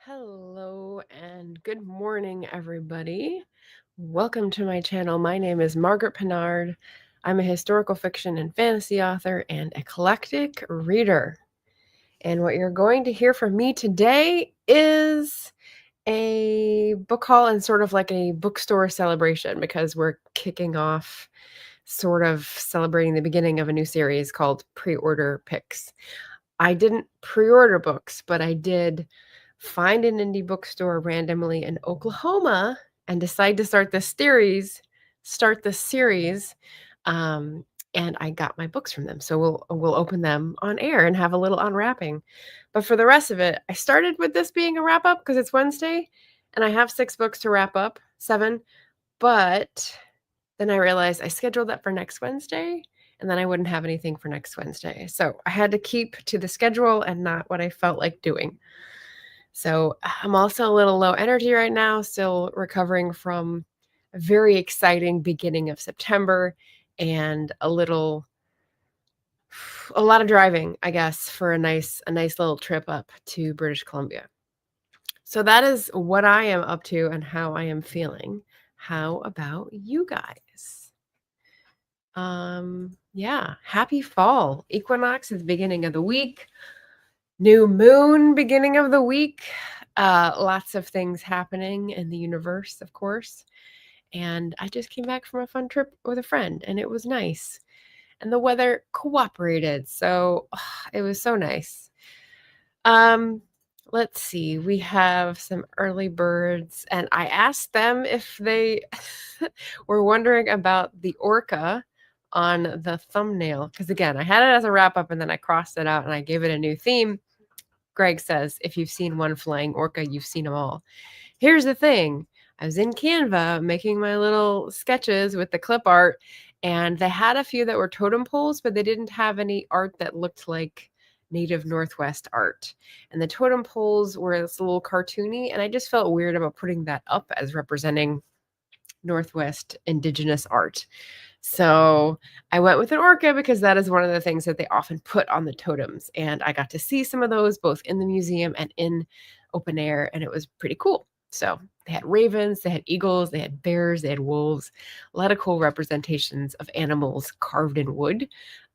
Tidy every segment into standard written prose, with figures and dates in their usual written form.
Hello and good morning, everybody. Welcome to my channel. My name is Margaret Pinard. I'm a historical fiction and fantasy author and eclectic reader. And what you're going to hear from me today is a book haul and sort of like a bookstore celebration because we're kicking off sort of celebrating the beginning of a new series called Pre-Order Picks. I didn't pre-order books, but I did find an indie bookstore randomly in Oklahoma and decide to start this series. Um, and I got my books from them. So we'll open them on air and have a little unwrapping. But for the rest of it, I started with this being a wrap up because it's Wednesday and I have 6 books to wrap up, 7, but then I realized I scheduled that for next Wednesday and then I wouldn't have anything for next Wednesday. So I had to keep to the schedule and not what I felt like doing. So I'm also a little low energy right now, still recovering from a very exciting beginning of September and a lot of driving, I guess, for a nice little trip up to British Columbia. So that is what I am up to and how I am feeling. How about you guys? Yeah, happy fall. Equinox is the beginning of the week. New moon, beginning of the week. Lots of things happening in the universe, of course. And I just came back from a fun trip with a friend, and it was nice. And the weather cooperated, so it was so nice. Let's see. We have some early birds, and I asked them if they were wondering about the orca on the thumbnail. Because again, I had it as a wrap up, and then I crossed it out, and I gave it a new theme. Greg says, if you've seen one flying orca, you've seen them all. Here's the thing. I was in Canva making my little sketches with the clip art, and they had a few that were totem poles, but they didn't have any art that looked like native Northwest art. And the totem poles were a little cartoony, and I just felt weird about putting that up as representing Northwest indigenous art. So I went with an orca because that is one of the things that they often put on the totems. And I got to see some of those both in the museum and in open air, and it was pretty cool. So they had ravens, they had eagles, they had bears, they had wolves, a lot of cool representations of animals carved in wood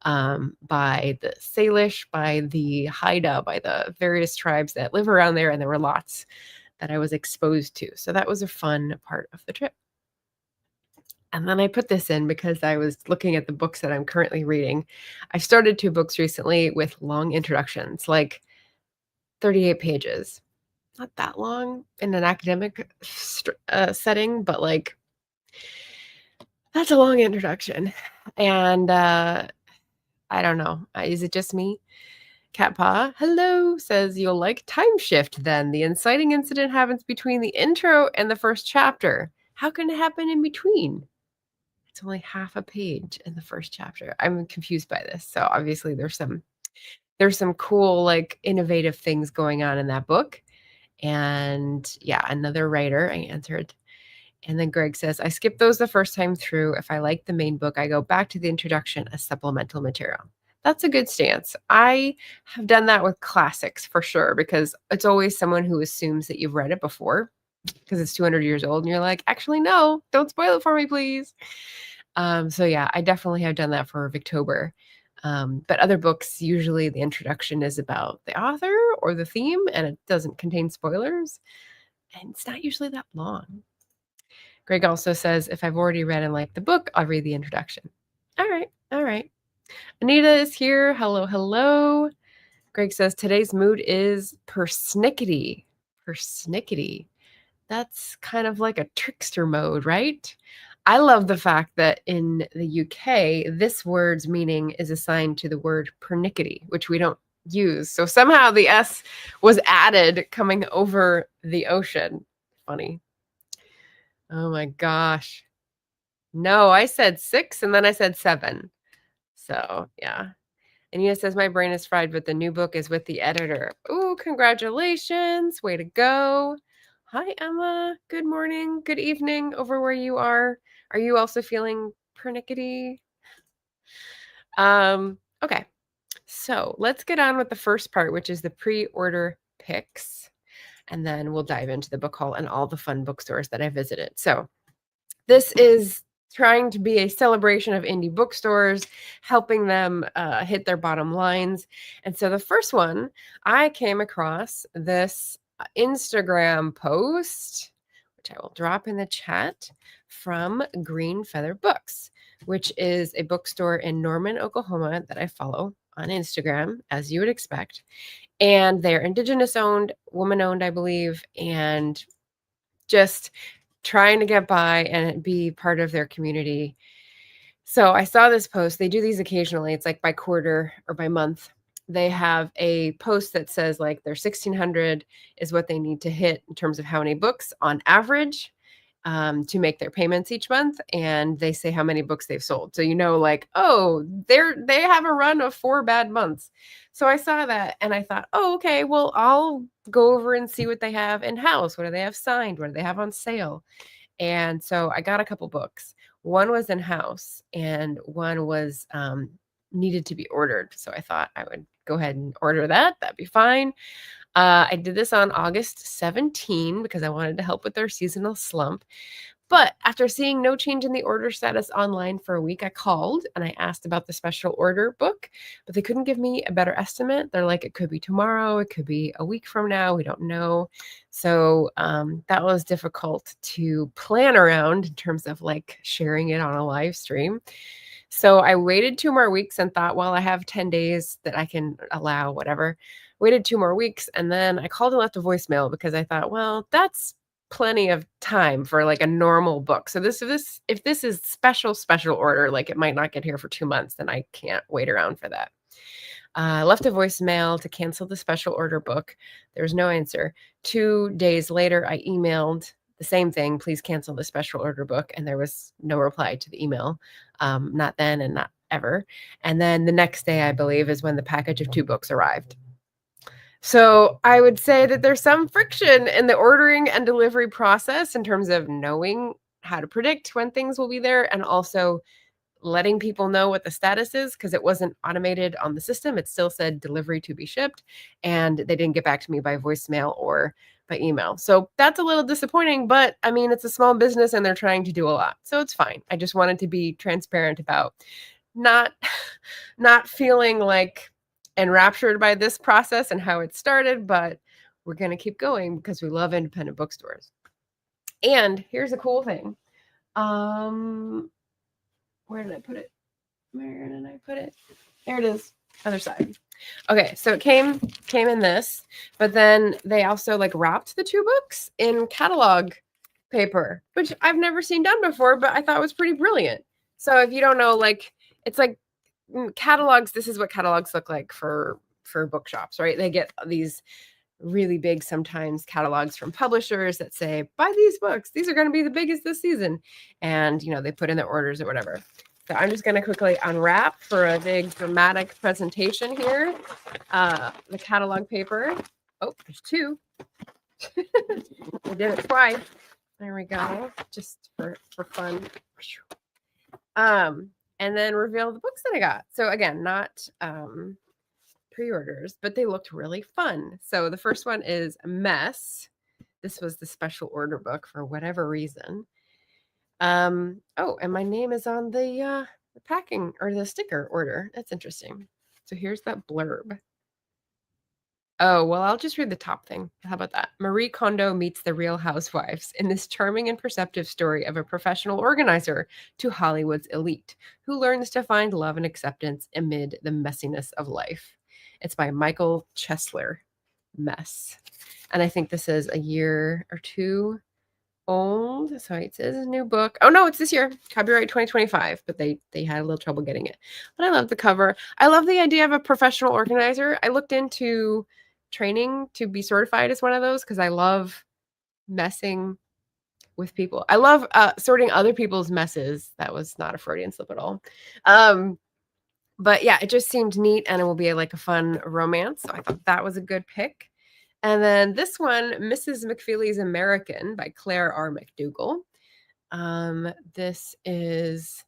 by the Salish, by the Haida, by the various tribes that live around there. And there were lots that I was exposed to. So that was a fun part of the trip. And then I put this in because I was looking at the books that I'm currently reading. I started 2 books recently with long introductions, like 38 pages. Not that long in an academic setting, but like that's a long introduction. And I don't know. Is it just me? Cat Paw, hello, says you'll like Time Shift then. The inciting incident happens between the intro and the first chapter. How can it happen in between? It's only half a page in the first chapter. I'm confused by this. So obviously there's some cool, like innovative things going on in that book. And yeah, another writer, I answered. And then Greg says, I skipped those the first time through. If I like the main book, I go back to the introduction as supplemental material. That's a good stance. I have done that with classics for sure, because it's always someone who assumes that you've read it before because it's 200 years old. And you're like, actually, no, don't spoil it for me, please. So yeah, I definitely have done that for Victober. But other books, usually the introduction is about the author or the theme, and it doesn't contain spoilers. And it's not usually that long. Greg also says, if I've already read and liked the book, I'll read the introduction. All right, all right. Anita is here. Hello, hello. Greg says, today's mood is persnickety. Persnickety. That's kind of like a trickster mode, right? I love the fact that in the UK, this word's meaning is assigned to the word pernickety, which we don't use. So somehow the S was added coming over the ocean. Funny. Oh my gosh. No, I said 6 and then I said 7. So yeah. Anita says, my brain is fried, but the new book is with the editor. Ooh, congratulations. Way to go. Hi, Emma. Good morning. Good evening over where you are. Are you also feeling pernickety? Okay. So let's get on with the first part, which is the pre-order picks. and then we'll dive into the book haul and all the fun bookstores that I visited. So this is trying to be a celebration of indie bookstores, helping them hit their bottom lines. And so the first one, I came across this Instagram post, which I will drop in the chat, from Green Feather Books, which is a bookstore in Norman, Oklahoma that I follow on Instagram, as you would expect. And they're Indigenous owned, woman owned, I believe, and just trying to get by and be part of their community. So I saw this post. They do these occasionally. It's like by quarter or by month. They have a post that says like their 1,600 is what they need to hit in terms of how many books on average to make their payments each month. And they say how many books they've sold. So, like, oh, they have a run of 4 bad months. So I saw that and I thought, oh, okay, well, I'll go over and see what they have in house. What do they have signed? What do they have on sale? And so I got a couple books. One was in house and one was needed to be ordered. So I thought I would go ahead and order that. That'd be fine. I did this on August 17 because I wanted to help with their seasonal slump. But after seeing no change in the order status online for a week, I called and I asked about the special order book, but they couldn't give me a better estimate. They're like, it could be tomorrow, it could be a week from now, we don't know. So that was difficult to plan around in terms of like sharing it on a live stream. So I waited 2 more weeks and thought, well, I have 10 days that I can allow, whatever. Waited 2 more weeks and then I called and left a voicemail because I thought, well, that's plenty of time for like a normal book. So if this is special order, like it might not get here for 2 months, then I can't wait around for that. I left a voicemail to cancel the special order book. There was no answer. 2 days later, I emailed the same thing, please cancel the special order book. And there was no reply to the email. Not then and not ever. And then the next day, I believe, is when the package of 2 books arrived. So I would say that there's some friction in the ordering and delivery process in terms of knowing how to predict when things will be there and also letting people know what the status is because it wasn't automated on the system. It still said delivery to be shipped, and they didn't get back to me by voicemail or by email. So that's a little disappointing, but I mean, it's a small business and they're trying to do a lot. So it's fine. I just wanted to be transparent about not feeling like enraptured by this process and how it started, but we're going to keep going because we love independent bookstores. And here's a cool thing. Where did I put it? There it is. Other side. Okay, so it came in this, but then they also like wrapped the 2 books in catalog paper, which I've never seen done before, but I thought was pretty brilliant. So if you don't know, like it's like catalogs, this is what catalogs look like for bookshops, right? They get these really big sometimes catalogs from publishers that say, buy these books, these are going to be the biggest this season, and they put in their orders or whatever. So I'm just going to quickly unwrap for a big dramatic presentation here the catalog paper. Oh, there's 2. I did it twice. There we go, just for fun. And then reveal the books that I got. So again, not pre-orders, but they looked really fun. So the first one is Mess. This was the special order book for whatever reason. Oh, and my name is on the packing or the sticker order. That's interesting. So here's that blurb. Oh, well, I'll just read the top thing. How about that? Marie Kondo meets the Real Housewives in this charming and perceptive story of a professional organizer to Hollywood's elite who learns to find love and acceptance amid the messiness of life. It's by Michael Chesler. Mess. And I think this is a year or 2 old. So it says a new book. Oh no, it's this year, copyright 2025, but they had a little trouble getting it. But I love the cover. I love the idea of a professional organizer. I looked into training to be certified as one of those because I love messing with people. I love sorting other people's messes. That was not a Freudian slip at all. But yeah, it just seemed neat and it will be like a fun romance. So I thought that was a good pick. And then this one, Mrs. McFeely's American by Claire R. McDougall. This is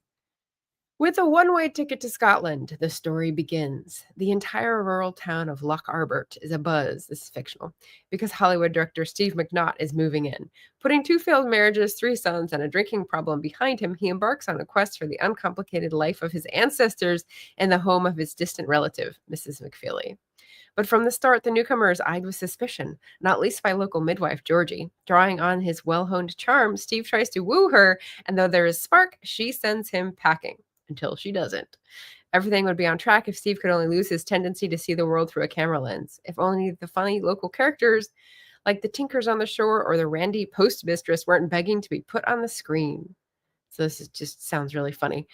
With a one-way ticket to Scotland, the story begins. The entire rural town of Loch Arbert is abuzz, this is fictional, because Hollywood director Steve McNaught is moving in. Putting 2 failed marriages, 3 sons, and a drinking problem behind him, he embarks on a quest for the uncomplicated life of his ancestors in the home of his distant relative, Mrs. McFeely. But from the start, the newcomer is eyed with suspicion, not least by local midwife Georgie. Drawing on his well-honed charm, Steve tries to woo her, and though there is spark, she sends him packing. Until she doesn't. Everything would be on track if Steve could only lose his tendency to see the world through a camera lens. If only the funny local characters, like the Tinkers on the Shore or the randy postmistress, weren't begging to be put on the screen. So this just sounds really funny.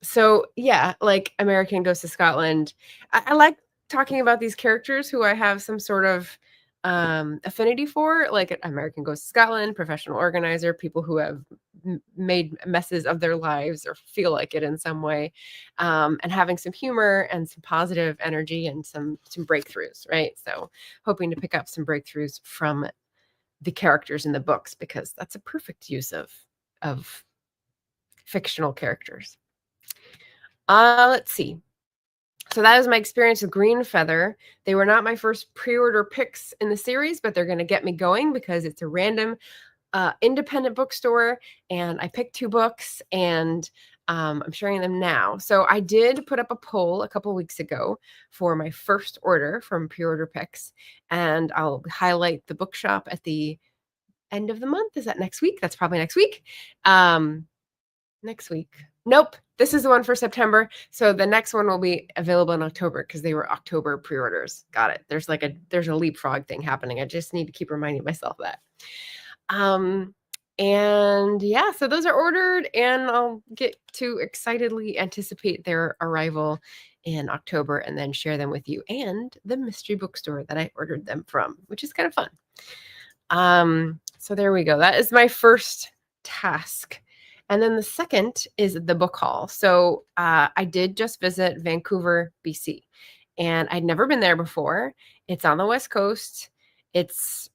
So yeah, like American Goes to Scotland. I like talking about these characters who I have some sort of affinity for, like American Goes to Scotland, Professional Organizer, people who have made messes of their lives or feel like it in some way, and having some humor and some positive energy and some breakthroughs, right? So hoping to pick up some breakthroughs from the characters in the books, because that's a perfect use of fictional characters. Let's see. So that was my experience with Green Feather. They were not my first pre-order picks in the series, but they're going to get me going because it's a random independent bookstore, and I picked 2 books, and I'm sharing them now. So I did put up a poll a couple weeks ago for my first order from pre-order picks, and I'll highlight the bookshop at the end of the month. Is that next week? That's probably next week. Next week. Nope. This is the one for September. So the next one will be available in October because they were October pre-orders. Got it. There's a leapfrog thing happening. I just need to keep reminding myself that. And yeah, so those are ordered, and I'll get to excitedly anticipate their arrival in October and then share them with you and the mystery bookstore that I ordered them from, which is kind of fun. So there we go. That is my first task. And then the second is the book haul. So I did just visit Vancouver, BC, and I'd never been there before. It's on the West Coast. It's,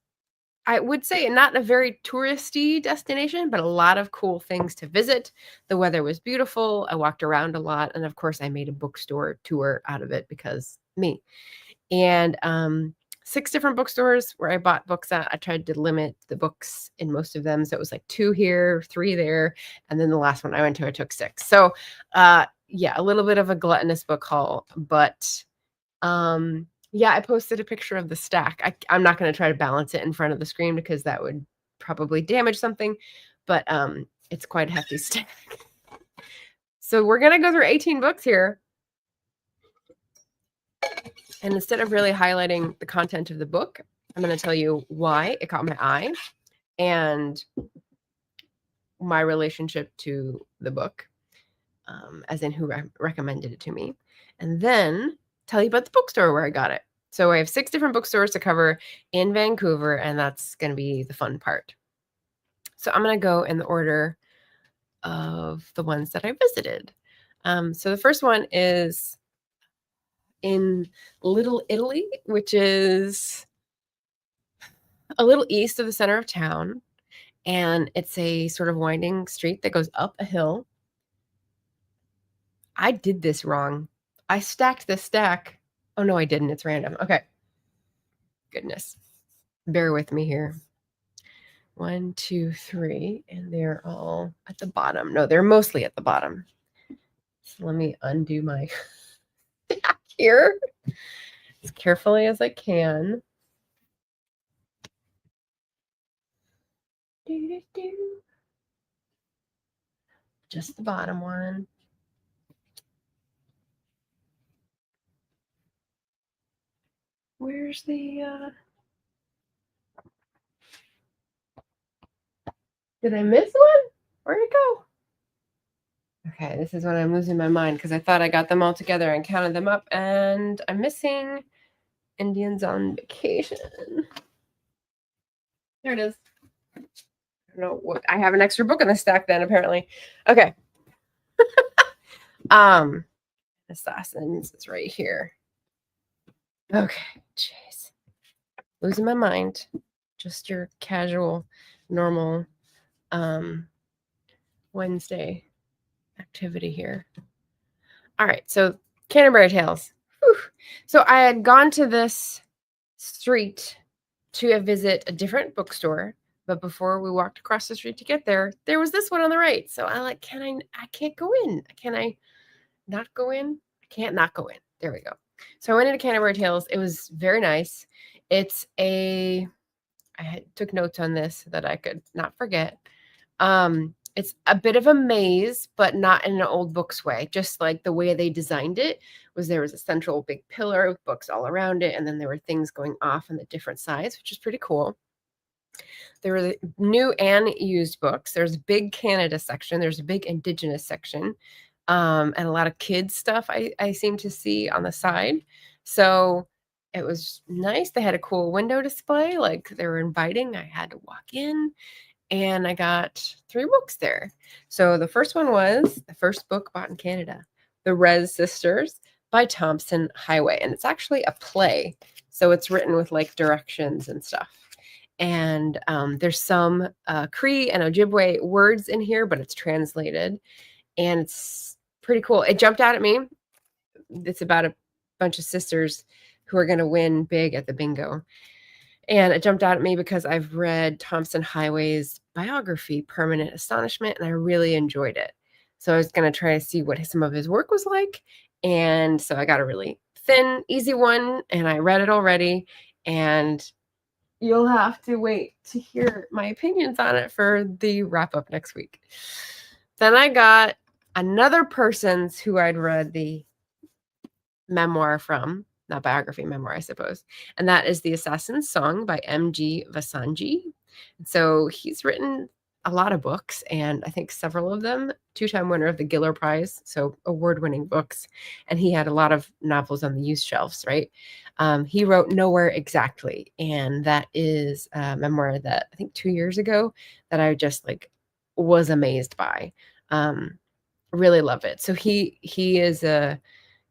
I would say, not a very touristy destination, but a lot of cool things to visit. The weather was beautiful. I walked around a lot. And of course, I made a bookstore tour out of it because me. And 6 different bookstores where I bought books at. I tried to limit the books in most of them. So it was like 2 here, 3 there. And then the last one I went to, I took 6. So yeah, a little bit of a gluttonous book haul. But yeah, I posted a picture of the stack. I'm not going to try to balance it in front of the screen because that would probably damage something. But it's quite a hefty stack. So we're going to go through 18 books here. And instead of really highlighting the content of the book, I'm going to tell you why it caught my eye and my relationship to the book, as in who recommended it to me, and then tell you about the bookstore where I got it. So I have 6 different bookstores to cover in Vancouver, and that's going to be the fun part. So I'm going to go in the order of the ones that I visited. So the first one is in Little Italy, which is a little east of the center of town. And it's a sort of winding street that goes up a hill. I did this wrong. I stacked the stack. Oh, no, I didn't. It's random. Okay. Goodness. Bear with me here. 1, 2, 3. And they're all at the bottom. No, they're mostly at the bottom. So let me undo my stack here as carefully as I can. Just the bottom one. Where's the did I miss one? Where'd it go? Okay, this is when I'm losing my mind because I thought I got them all together and counted them up, and I'm missing Indians on Vacation. There it is. I don't know what, I have an extra book in the stack then, apparently. Okay. Assassins is right here. Okay, jeez. Losing my mind. Just your casual, normal Wednesday activity here. All right, so Canterbury Tales. Whew. So I had gone to this street to visit a different bookstore, but before we walked across the street to get there, there was this one on the right. So I like, I can't go in. Can I not go in? I can't not go in. There we go. So I went into Canterbury Tales. It was very nice. It's took notes on this so that I could not forget. It's a bit of a maze, but not in an old books way. Just like the way they designed it was there was a central big pillar with books all around it, and then there were things going off on the different sides, which is pretty cool. There were the new and used books. There's a big Canada section. There's a big Indigenous section, and a lot of kids stuff I seem to see on the side. So it was nice. They had a cool window display, like they were inviting. I had to walk in, and I got 3 books there. So the first one was the first book bought in Canada, The Res Sisters by Thompson Highway, and it's actually a play. So it's written with like directions and stuff. And there's some Cree and Ojibwe words in here, but it's translated, and it's pretty cool. It jumped out at me. It's about a bunch of sisters who are going to win big at the bingo. And it jumped out at me because I've read Thompson Highway's biography, Permanent Astonishment, and I really enjoyed it. So I was going to try to see what some of his work was like. And so I got a really thin, easy one, and I read it already. And you'll have to wait to hear my opinions on it for the wrap up next week. Then I got another person's who I'd read the memoir from, not biography, memoir, I suppose. And that is The Assassin's Song by M.G. Vasanji. So he's written a lot of books, and I think several of them, 2-time winner of the Giller Prize, so award-winning books. And he had a lot of novels on the used shelves, right? He wrote Nowhere Exactly, and that is a memoir that I think 2 years ago that I just like was amazed by. Really love it. So he is a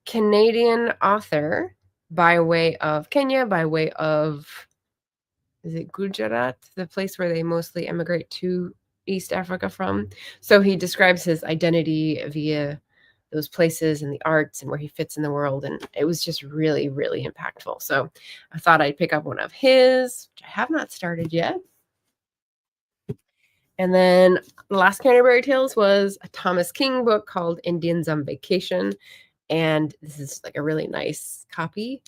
Canadian author by way of Kenya, by way of, is it Gujarat, the place where they mostly immigrate to East Africa from? So he describes his identity via those places and the arts and where he fits in the world. And it was just really, really impactful. So I thought I'd pick up one of his, which I have not started yet. And then the last Canterbury Tales was a Thomas King book called Indians on Vacation. And this is like a really nice copy.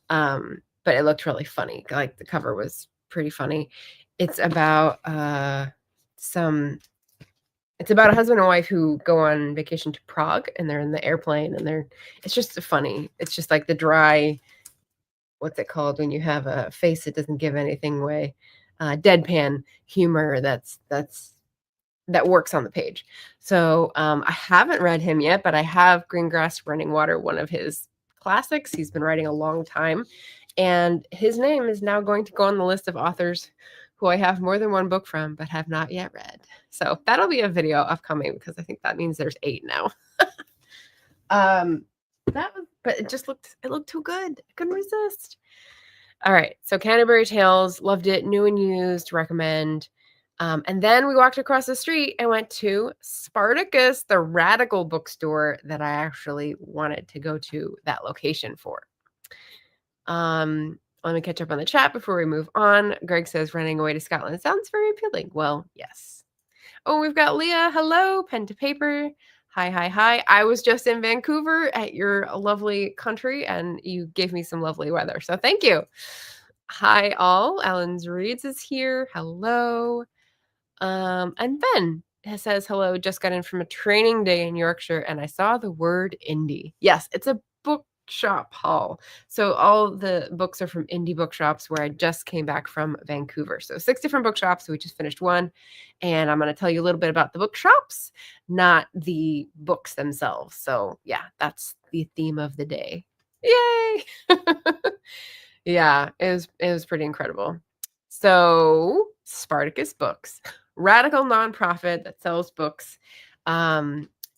But it looked really funny. Like the cover was pretty funny. It's about it's about a husband and wife who go on vacation to Prague, and they're in the airplane, and it's just funny. It's just like the dry, what's it called when you have a face that doesn't give anything away? Deadpan humor that works on the page. So I haven't read him yet, but I have Greengrass Running Water, one of his classics. He's been writing a long time, and his name is now going to go on the list of authors who I have more than one book from but have not yet read. So that'll be a video upcoming because I think that means there's 8 now. But it looked too good. I couldn't resist. All right, so Canterbury Tales, loved it, new and used, recommend. And then we walked across the street and went to Spartacus, the radical bookstore that I actually wanted to go to that location for. Let me catch up on the chat before we move on. Greg says running away to Scotland sounds very appealing. Well, yes. Oh, we've got Leah. Hello, pen to paper. Hi, hi, hi. I was just in Vancouver at your lovely country, and you gave me some lovely weather. So thank you. Hi, all. Alan's Reads is here. Hello. And Ben says, hello, just got in from a training day in Yorkshire, and I saw the word indie. Yes, it's a bookshop hall. So all the books are from indie bookshops where I just came back from Vancouver. So 6 different bookshops. We just finished one. And I'm going to tell you a little bit about the bookshops, not the books themselves. So yeah, that's the theme of the day. Yay! Yeah, it was pretty incredible. So Spartacus Books, radical nonprofit that sells books.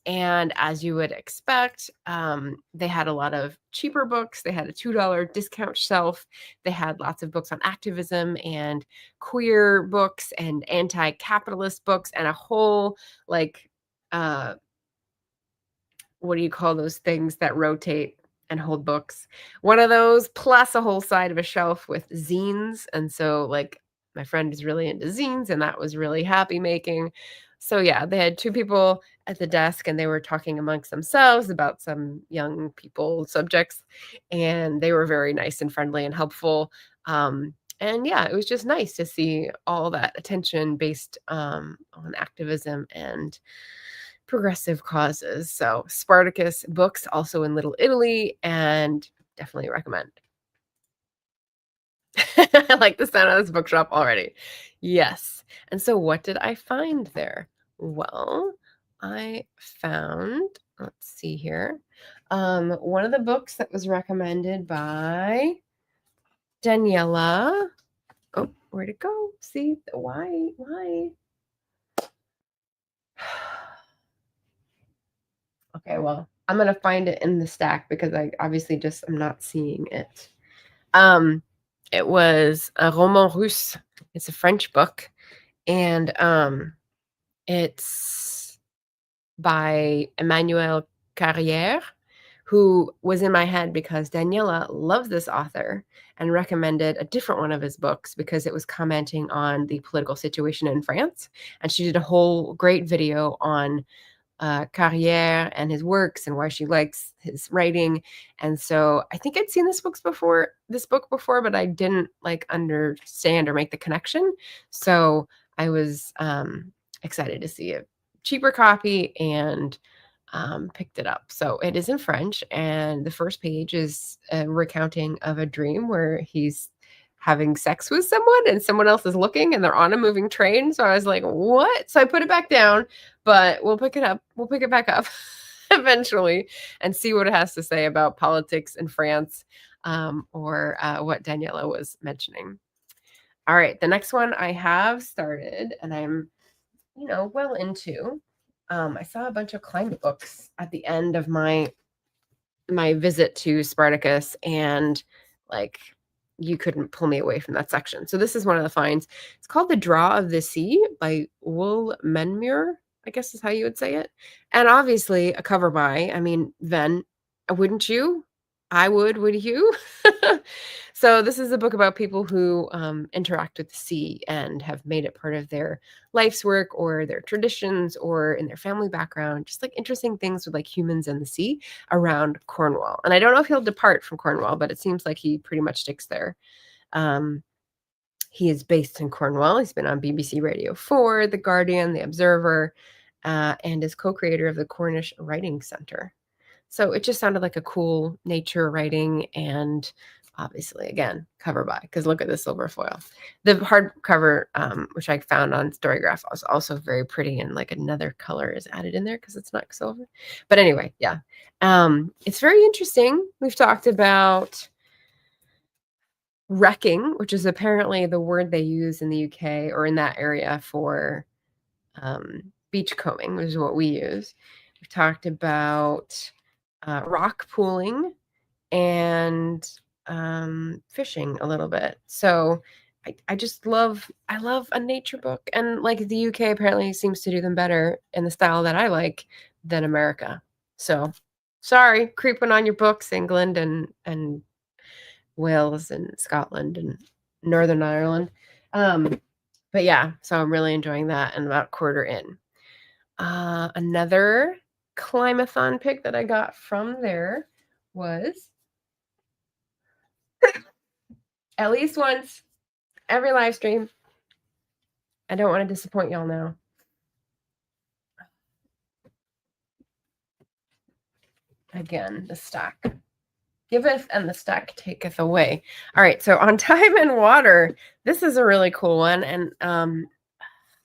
And as you would expect, they had a lot of cheaper books. They had a $2 discount shelf. They had lots of books on activism and queer books and anti-capitalist books and a whole like what do you call those things that rotate and hold books? One of those plus a whole side of a shelf with zines, and so, like, my friend is really into zines, and that was really happy making. So, yeah, they had 2 people at the desk, and they were talking amongst themselves about some young people subjects, and they were very nice and friendly and helpful. And yeah, it was just nice to see all that attention based, on activism and progressive causes. So Spartacus books, also in Little Italy, and definitely recommend. I like the sound of this bookshop already. Yes. And so what did I find there? Well, I found, let's see here, one of the books that was recommended by Daniela. Oh, where'd it go? See, why? Okay, well, I'm gonna find it in the stack because I obviously just am not seeing it. Um, it was a roman russe. It's a French book, and it's by Emmanuel Carrière, who was in my head because Daniela loves this author and recommended a different one of his books because it was commenting on the political situation in France. And she did a whole great video on Carrière and his works and why she likes his writing. And so I think I'd seen this book before, but I didn't like understand or make the connection. So I was excited to see a cheaper copy and picked it up. So it is in French, and the first page is a recounting of a dream where he's having sex with someone and someone else is looking and they're on a moving train. So I was like, what? So I put it back down, but we'll pick it back up eventually and see what it has to say about politics in France, or what Daniela was mentioning. All right, the next one I have started and I'm, well into. I saw a bunch of climate books at the end of my visit to Spartacus, and like you couldn't pull me away from that section. So this is one of the finds. It's called The Draw of the Sea by Wool Menmure, I guess is how you would say it. And obviously a cover by, I mean, Ven, wouldn't you? I would you? So this is a book about people who interact with the sea and have made it part of their life's work or their traditions or in their family background, just like interesting things with like humans and the sea around Cornwall. And I don't know if he'll depart from Cornwall, but it seems like he pretty much sticks there. Um, he is based in Cornwall. He's been on BBC Radio 4, The Guardian, The Observer, and is co-creator of the Cornish Writing Centre. So it just sounded like a cool nature writing, and obviously, again, cover by, because look at the silver foil. The hardcover, which I found on Storygraph, was also very pretty, and like another color is added in there because it's not silver. But anyway, yeah, it's very interesting. We've talked about wrecking, which is apparently the word they use in the UK or in that area for beachcombing, which is what we use. We've talked about rock pooling and fishing a little bit. So I just love a nature book, and like the UK apparently seems to do them better in the style that I like than America. So sorry, creeping on your books, England and Wales and Scotland and Northern Ireland. But yeah, so I'm really enjoying that, and about quarter in. Another Climathon pick that I got from there was at least once every live stream. I don't want to disappoint y'all now. Again, the stack giveth and the stack taketh away. All right, so On Time and Water. This is a really cool one, and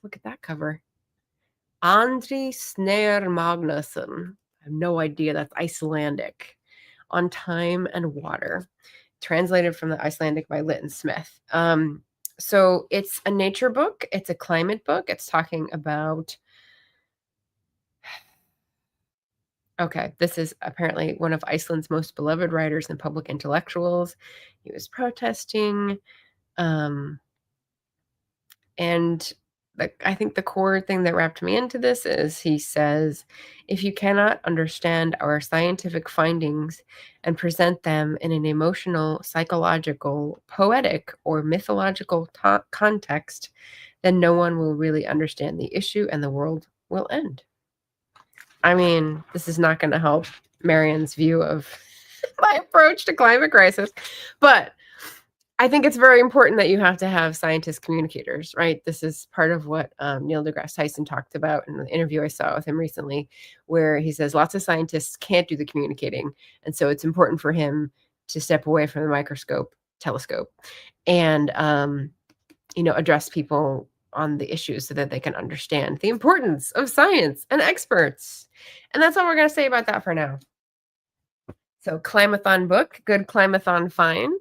look at that cover. Andri Snare Magnusson. I have no idea. That's Icelandic. On Time and Water. Translated from the Icelandic by Lytton Smith. So it's a nature book. It's a climate book. It's talking about... Okay, this is apparently one of Iceland's most beloved writers and public intellectuals. He was protesting. And I think the core thing that wrapped me into this is he says, if you cannot understand our scientific findings and present them in an emotional, psychological, poetic, or mythological context, then no one will really understand the issue and the world will end. I mean, this is not going to help Marion's view of my approach to climate crisis, but I think it's very important that you have to have scientist communicators, right? This is part of what Neil deGrasse Tyson talked about in the interview I saw with him recently, where he says lots of scientists can't do the communicating. And so it's important for him to step away from the telescope, and, address people on the issues so that they can understand the importance of science and experts. And that's all we're going to say about that for now. So Climathon book, good Climathon find.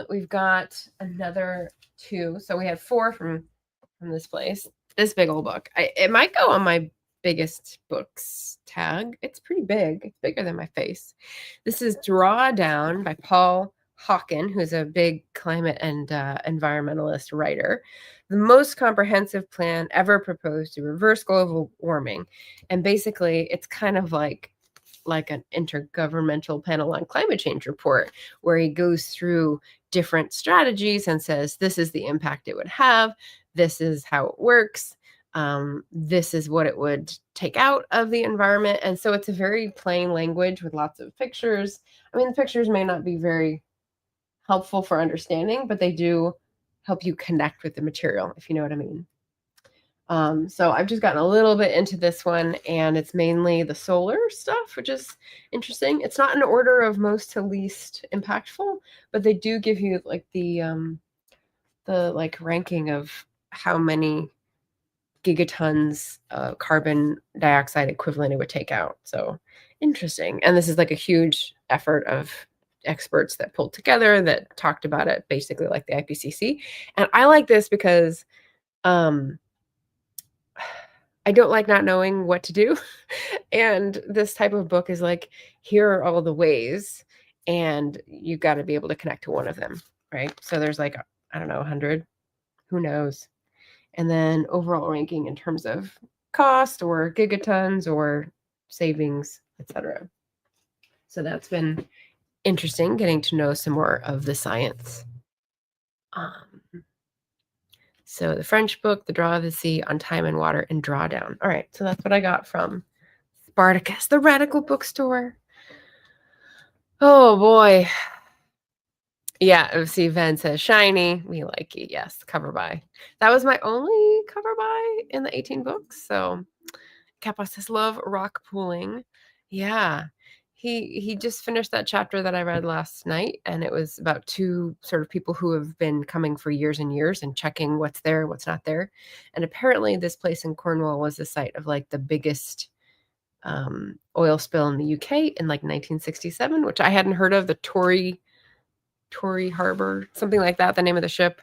We've got another 2. So we had 4 from this place. This big old book. It might go on my biggest books tag. It's pretty big. It's bigger than my face. This is Drawdown by Paul Hawken, who's a big climate and environmentalist writer. The most comprehensive plan ever proposed to reverse global warming. And basically, it's kind of like an intergovernmental panel on climate change report, where he goes through different strategies and says, this is the impact it would have. This is how it works. This is what it would take out of the environment. And so it's a very plain language with lots of pictures. I mean, the pictures may not be very helpful for understanding, but they do help you connect with the material, if you know what I mean. So I've just gotten a little bit into this one, and it's mainly the solar stuff, which is interesting. It's not in order of most to least impactful, but they do give you like the like ranking of how many gigatons of carbon dioxide equivalent it would take out. So interesting. And this is like a huge effort of experts that pulled together that talked about it, basically like the IPCC. And I like this because I don't like not knowing what to do. And this type of book is like, here are all the ways, and you got to be able to connect to one of them, right? So there's like, I don't know, 100, who knows? And then overall ranking in terms of cost or gigatons or savings, etc. So that's been interesting, getting to know some more of the science. So the French book, The Draw of the Sea, On Time and Water, and Drawdown. All right, so that's what I got from Spartacus, the Radical Bookstore. Oh, boy. Yeah, see, Ven says, shiny. We like it. Yes, cover by. That was my only cover by in the 18 books. So Kappa says, love rock pooling. Yeah. He just finished that chapter that I read last night, and it was about 2 sort of people who have been coming for years and years and checking what's there, what's not there. And apparently this place in Cornwall was the site of like the biggest oil spill in the UK in like 1967, which I hadn't heard of, the Tory Harbor, something like that, the name of the ship.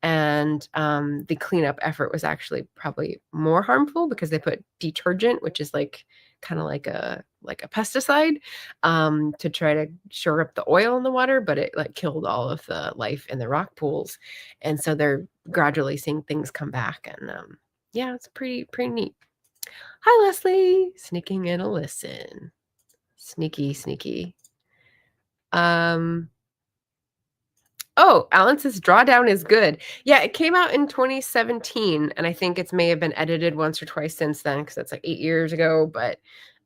And the cleanup effort was actually probably more harmful because they put detergent, which is like kind of like a pesticide, to try to shore up the oil in the water, but it like killed all of the life in the rock pools. And so they're gradually seeing things come back. And yeah, it's pretty neat. Hi, Leslie, sneaking in a listen. Sneaky. Oh, Alan says Drawdown is good. Yeah, it came out in 2017, and I think it may have been edited once or twice since then, because that's like 8 years ago. But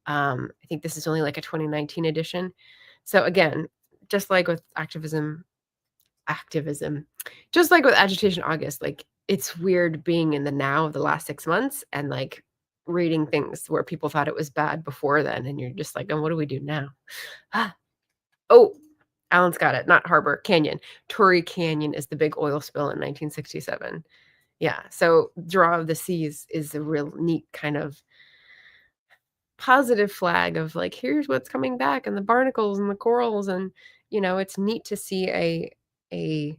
I think this is only like a 2019 edition. So again, just like with activism, just like with Agitation August, like it's weird being in the now of the last 6 months and like reading things where people thought it was bad before then, and you're just like, oh, what do we do now? Oh, Alan's got it. Not Harbor, Canyon. Torrey Canyon is the big oil spill in 1967. Yeah, so Draw of the Seas is a real neat kind of positive flag of like, here's what's coming back, and the barnacles and the corals, and it's neat to see a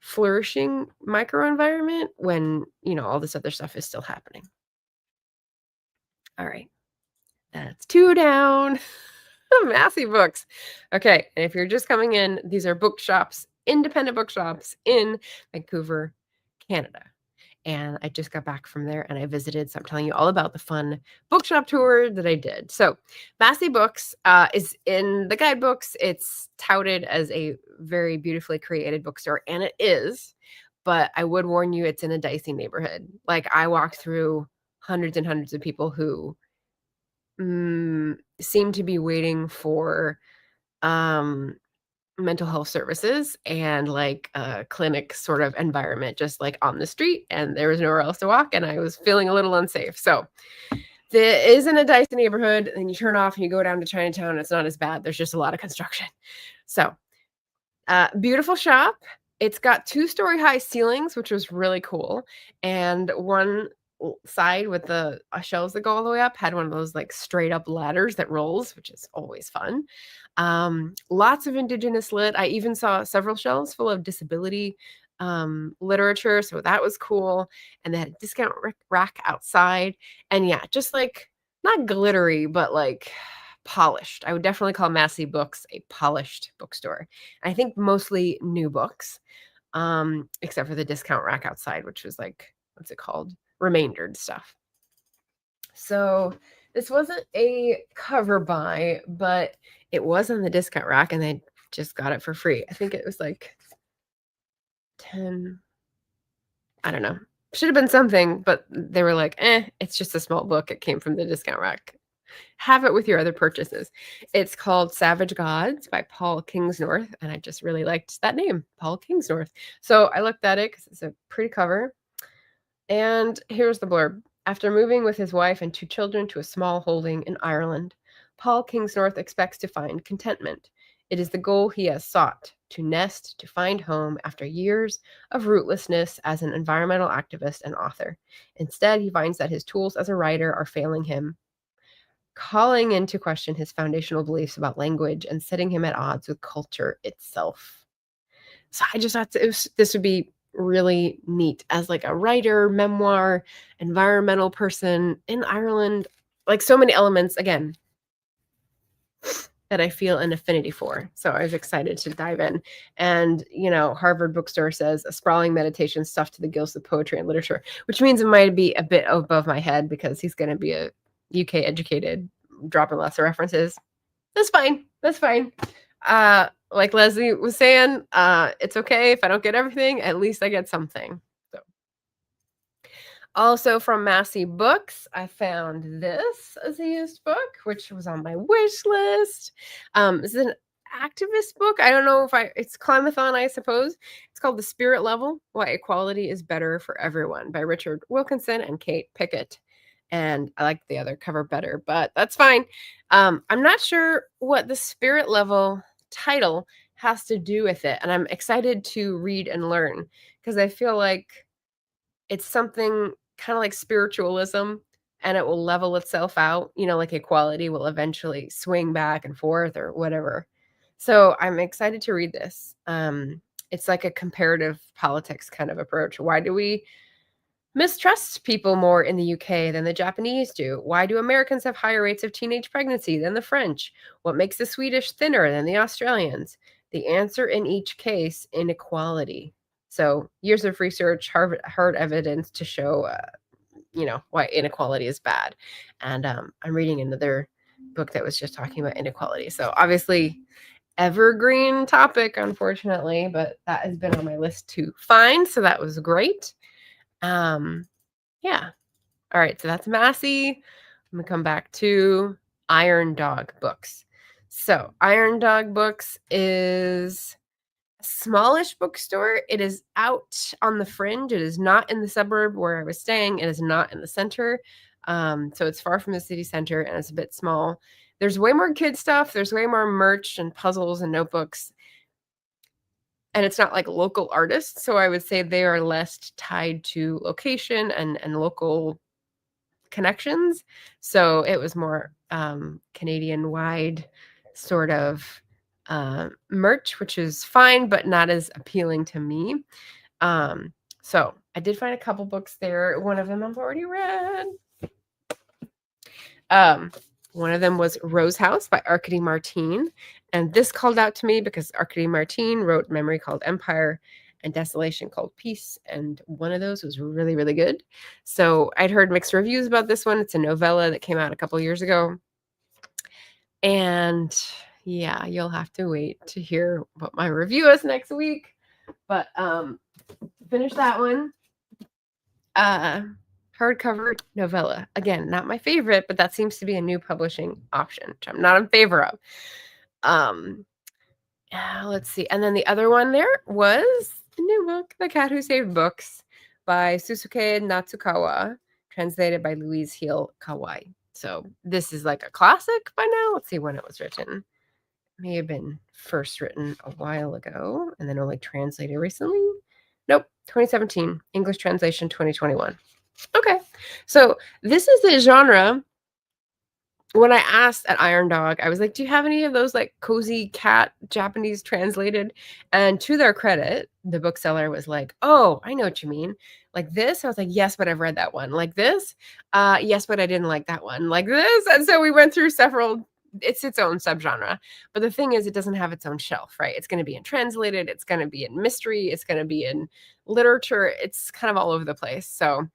flourishing microenvironment when all this other stuff is still happening. All right, that's 2 down. Massive books. Okay, and if you're just coming in, these are bookshops, independent bookshops in Vancouver, Canada. and I just got back from there and I visited. So I'm telling you all about the fun bookshop tour that I did. So Massey Books is in the guidebooks. It's touted as a very beautifully created bookstore, and it is. But I would warn you, it's in a dicey neighborhood. Like, I walked through hundreds and hundreds of people who seem to be waiting for mental health services and like a clinic sort of environment, just like on the street, and there was nowhere else to walk, and I was feeling a little unsafe. So there is in a dicey neighborhood, and you turn off and you go down to Chinatown. It's not as bad. There's just a lot of construction. So beautiful shop. It's got 2-story high ceilings, which was really cool. And one side with the shelves that go all the way up had one of those like straight up ladders that rolls, which is always fun. Lots of indigenous lit. I even saw several shelves full of disability literature, so that was cool. And they had a discount rack outside, and yeah, just like not glittery, but like polished. I would definitely call Massey Books a polished bookstore. I think mostly new books, except for the discount rack outside, which was like, what's it called? Remaindered stuff. So this wasn't a cover buy, but it was on the discount rack, and they just got it for free. I think it was like 10, I don't know. Should have been something, but they were like, it's just a small book. It came from the discount rack. Have it with your other purchases. It's called Savage Gods by Paul Kingsnorth, and I just really liked that name, Paul Kingsnorth. So I looked at it because it's a pretty cover. And here's the blurb. After moving with his wife and 2 children to a small holding in Ireland, Paul Kingsnorth expects to find contentment. It is the goal he has sought, to nest, to find home after years of rootlessness as an environmental activist and author. Instead, he finds that his tools as a writer are failing him, calling into question his foundational beliefs about language and setting him at odds with culture itself. So I just thought this would be really neat as like a writer, memoir, environmental person in Ireland, like so many elements, again, that I feel an affinity for. So I was excited to dive in. And, Harvard Bookstore says a sprawling meditation stuffed to the gills of poetry and literature, which means it might be a bit above my head because he's going to be a UK educated, dropping lots of references. That's fine. That's fine. Like Leslie was saying, it's okay if I don't get everything. At least I get something. So, also from Massey Books, I found this as a used book, which was on my wish list. This is an activist book. I don't know if it's Climathon, I suppose. It's called The Spirit Level: Why Equality is Better for Everyone by Richard Wilkinson and Kate Pickett. And I like the other cover better, but that's fine. I'm not sure what the spirit level title has to do with it, and I'm excited to read and learn because I feel like it's something kind of like spiritualism, and it will level itself out, like equality will eventually swing back and forth or whatever. So I'm excited to read this. It's like a comparative politics kind of approach. Why do we mistrust people more in the UK than the Japanese do? Why do Americans have higher rates of teenage pregnancy than the French? What makes the Swedish thinner than the Australians? The answer in each case, inequality. So years of research, hard evidence to show, why inequality is bad. And I'm reading another book that was just talking about inequality. So obviously evergreen topic, unfortunately, but that has been on my list to find. So that was great. Yeah. All right. So that's Massey. I'm going to come back to Iron Dog Books. So Iron Dog Books is a smallish bookstore. It is out on the fringe. It is not in the suburb where I was staying. It is not in the center. So it's far from the city center and it's a bit small. There's way more kid stuff. There's way more merch and puzzles and notebooks. And it's not like local artists. So I would say they are less tied to location and local connections. So it was more Canadian wide sort of merch, which is fine, but not as appealing to me. So I did find a couple books there. One of them I've already read. One of them was Rose House by Arkady Martine. And this called out to me because Arkady Martine wrote Memory Called Empire. and Desolation Called Peace, and one of those was really, really good. So I'd heard mixed reviews about this one. It's a novella that came out a couple years ago. And yeah, you'll have to wait to hear what my review is next week. But finish that one. Hardcover novella. Again, not my favorite, but that seems to be a new publishing option, which I'm not in favor of. Let's see. And then the other one there was the new book, The Cat Who Saved Books by Susuke Natsukawa, translated by Louise Heel Kawai. So this is like a classic by now. Let's see when it was written. It may have been first written a while ago and then only translated recently. Nope, 2017. English translation 2021. Okay, so this is the genre. When I asked at Iron Dog, I was like, do you have any of those like cozy cat Japanese translated? And to their credit, the bookseller was like, oh, I know what you mean. Like this? I was like, yes, but I've read that one. Like this? Yes, but I didn't like that one. Like this? And so we went through several. It's its own subgenre. But the thing is, it doesn't have its own shelf, right? It's going to be in translated. It's going to be in mystery. It's going to be in literature. It's kind of all over the place. So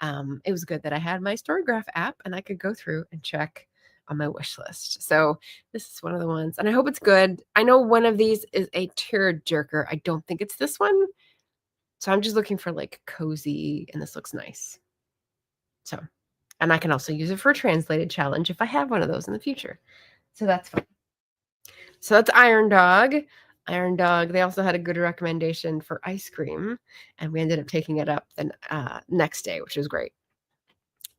it was good that I had my Storygraph app and I could go through and check on my wish list. So this is one of the ones, and I hope it's good. I know one of these is a tearjerker. I don't think it's this one. So I'm just looking for like cozy, and this looks nice. So, and I can also use it for a translated challenge if I have one of those in the future. So that's fun. So that's Iron Dog. Iron Dog, they also had a good recommendation for ice cream, and we ended up taking it up the next day, which was great.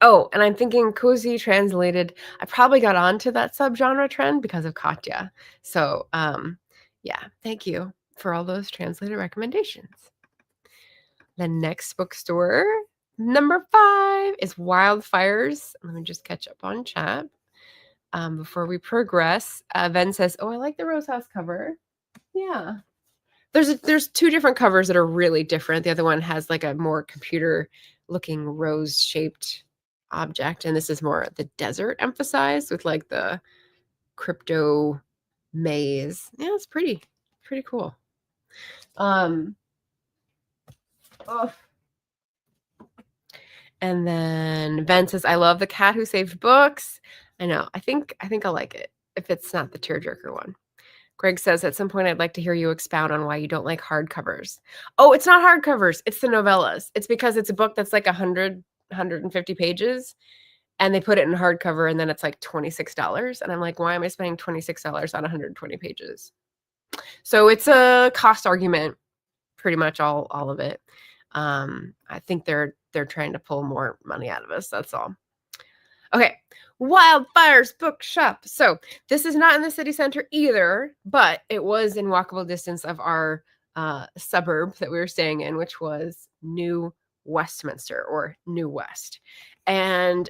Oh, and I'm thinking cozy translated. I probably got onto that subgenre trend because of Katya. So, yeah, thank you for all those translated recommendations. The next bookstore, number 5, is Wildfires. Let me just catch up on chat before we progress. Ven says, oh, I like the Rose House cover. Yeah. There's 2 different covers that are really different. The other one has like a more computer-looking rose-shaped object, and this is more the desert emphasized with like the crypto maze. Yeah, it's pretty cool. And then Ben says, I love The Cat Who Saved Books. I know. I think I'll like it if it's not the tearjerker one. Greg says, at some point, I'd like to hear you expound on why you don't like hardcovers. Oh, it's not hardcovers. It's the novellas. It's because it's a book that's like 150 pages, and they put it in hardcover, and then it's like $26. And I'm like, why am I spending $26 on 120 pages? So it's a cost argument, pretty much all of it. I think they're trying to pull more money out of us. That's all. Okay, Wildfires Bookshop. So this is not in the city center either, but it was in walkable distance of our suburb that we were staying in, which was New Westminster or New West. And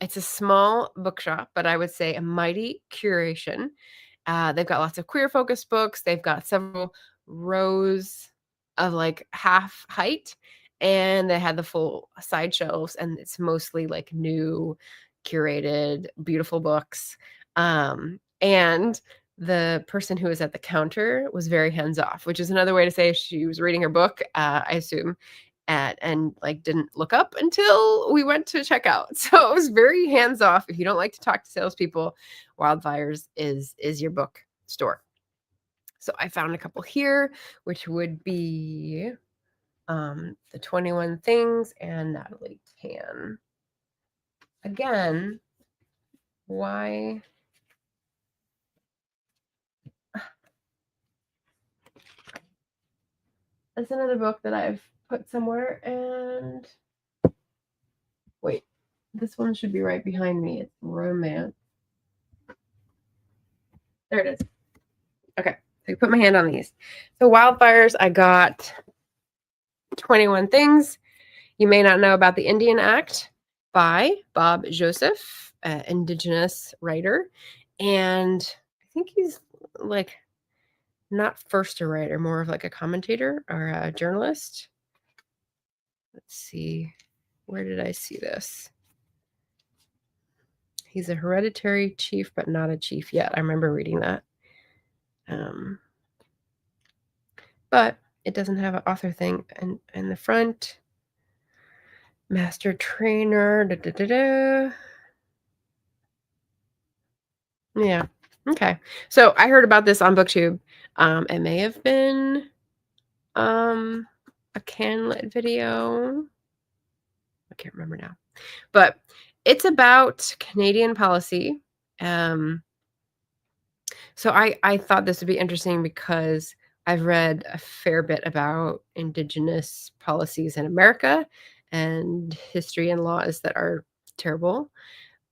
it's a small bookshop, but I would say a mighty curation. They've got lots of queer-focused books. They've got several rows of like half height, and they had the full side shelves, and it's mostly like new, curated, beautiful books. And the person who was at the counter was very hands-off, which is another way to say she was reading her book, I assume, and like didn't look up until we went to check out. So it was very hands-off. If you don't like to talk to salespeople, Wildfires is your book store. So I found a couple here, which would be the 21 Things and Natalie Tan. Again, why? That's another book that I've put somewhere, and wait, this one should be right behind me. It's romance. There it is. Okay, so I put my hand on these. So Wildfires, I got 21 Things You May Not Know About the Indian Act by Bob Joseph, Indigenous writer. And I think he's like not first a writer, more of like a commentator or a journalist. Let's see. Where did I see this? He's a hereditary chief, but not a chief yet. I remember reading that. But it doesn't have an author thing in the front. Master trainer. Da, da, da, da. Yeah. Okay. So I heard about this on Booktube. It may have been a Canlit video. I can't remember now. But it's about Canadian policy. So I thought this would be interesting because I've read a fair bit about Indigenous policies in America and history and laws that are terrible.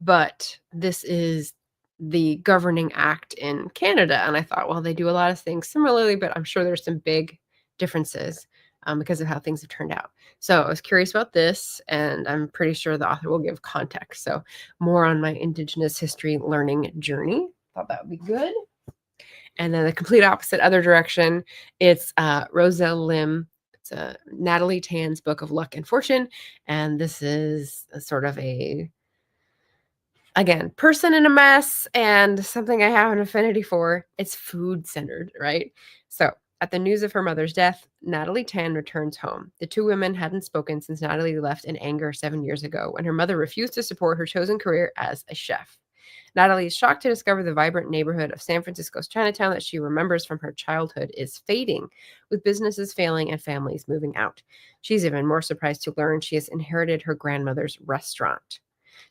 But this is the governing act in Canada, and I thought, well, they do a lot of things similarly, but I'm sure there's some big differences because of how things have turned out. So I was curious about this, and I'm pretty sure the author will give context. So more on my Indigenous history learning journey. Thought that would be good. And then the complete opposite other direction, it's Roselle Lim. It's a Natalie Tan's book of luck and fortune, and this is a sort of a, again, person in a mess and something I have an affinity for. It's food centered, right? So at the news of her mother's death, Natalie Tan returns home. The two women hadn't spoken since Natalie left in anger 7 years ago when her mother refused to support her chosen career as a chef. Natalie is shocked to discover the vibrant neighborhood of San Francisco's Chinatown that she remembers from her childhood is fading, with businesses failing and families moving out. She's even more surprised to learn she has inherited her grandmother's restaurant.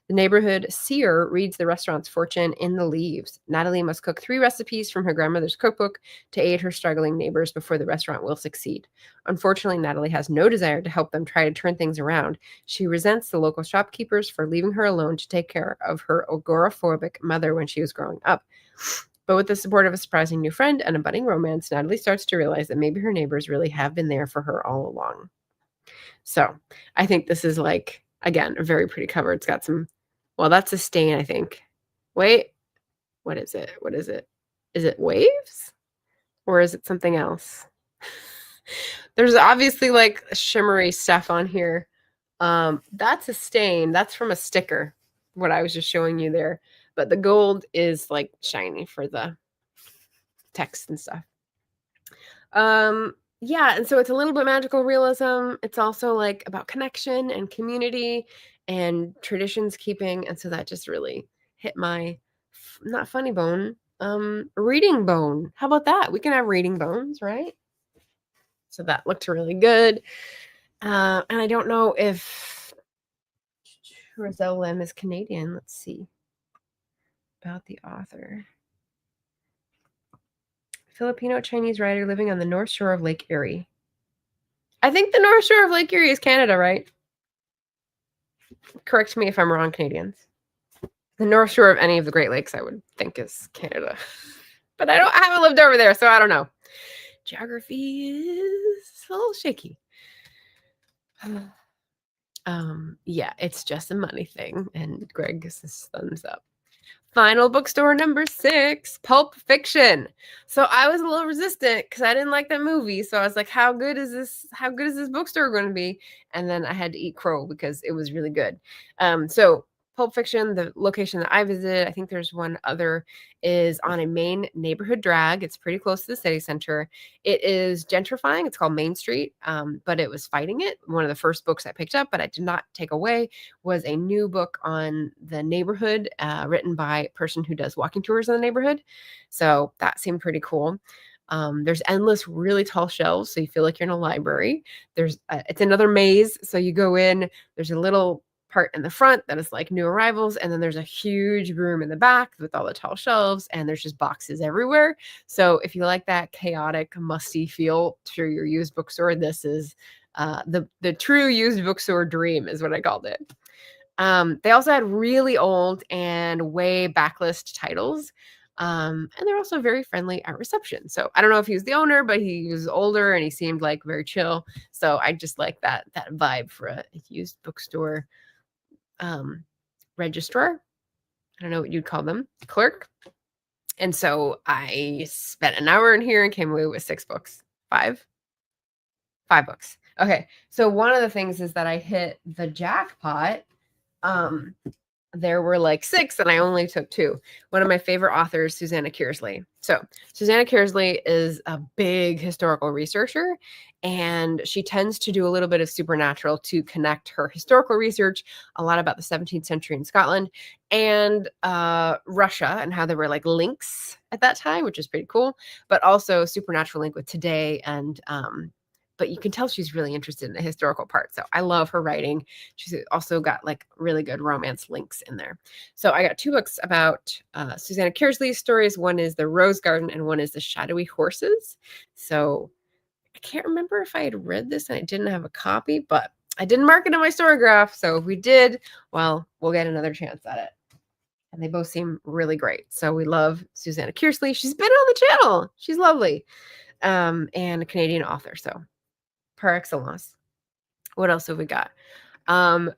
The neighborhood seer reads the restaurant's fortune in the leaves. Natalie must cook 3 recipes from her grandmother's cookbook to aid her struggling neighbors before the restaurant will succeed. Unfortunately, Natalie has no desire to help them try to turn things around. She resents the local shopkeepers for leaving her alone to take care of her agoraphobic mother when she was growing up. But with the support of a surprising new friend and a budding romance, Natalie starts to realize that maybe her neighbors really have been there for her all along. So I think this is, like, again, a very pretty cover. It's got some, well, that's a stain, I think. Wait, what is it? What is it? Is it waves? Or is it something else? There's obviously like shimmery stuff on here. That's a stain. That's from a sticker, what I was just showing you there. But the gold is like shiny for the text and stuff. Yeah, and so it's a little bit magical realism. It's also like about connection and community and traditions keeping, and so that just really hit my not funny bone, reading bone. How about that? We can have reading bones, right? So that looked really good. And I don't know if Roselle Lim is Canadian. Let's see about the author. Filipino-Chinese writer living on the North Shore of Lake Erie. I think the North Shore of Lake Erie is Canada, right? Correct me if I'm wrong, Canadians. The North Shore of any of the Great Lakes, I would think, is Canada. But I haven't lived over there, so I don't know. Geography is a little shaky. Yeah, it's just a money thing, and Greg gives his thumbs up. Final bookstore number 6, Pulp Fiction. So I was a little resistant because I didn't like that movie. So I was like, how good is this bookstore going to be? And then I had to eat crow because it was really good. So Pulp Fiction, the location that I visited, I think there's one other, is on a main neighborhood drag. It's pretty close to the city center. It is gentrifying. It's called Main Street, but it was fighting it. One of the first books I picked up, but I did not take away, was a new book on the neighborhood written by a person who does walking tours in the neighborhood. So that seemed pretty cool. There's endless really tall shelves, so you feel like you're in a library. It's another maze. So you go in, there's a little part in the front that is like new arrivals, and then there's a huge room in the back with all the tall shelves, and there's just boxes everywhere. So if you like that chaotic, musty feel to your used bookstore, this is the true used bookstore dream, is what I called it. They also had really old and way backlist titles. And they're also very friendly at reception. So I don't know if he was the owner, but he was older and he seemed like very chill. So I just like that vibe for a used bookstore registrar. I don't know what you'd call them, clerk. And so I spent an hour in here and came away with 6 books. 5 books. Okay. So one of the things is that I hit the jackpot there were like 6 and I only took 2. One of my favorite authors, Susanna Kearsley. So Susanna Kearsley is a big historical researcher, and she tends to do a little bit of supernatural to connect her historical research, a lot about the 17th century in Scotland and Russia and how there were like links at that time, which is pretty cool, but also supernatural link with today. And but you can tell she's really interested in the historical part. So I love her writing. She's also got like really good romance links in there. So I got 2 books about Susanna Kearsley's stories. One is The Rose Garden and one is The Shadowy Horses. So I can't remember if I had read this and I didn't have a copy, but I didn't mark it in my Storygraph. So if we did, well, we'll get another chance at it. And they both seem really great. So we love Susanna Kearsley. She's been on the channel. She's lovely. And a Canadian author. So par excellence. What else have we got?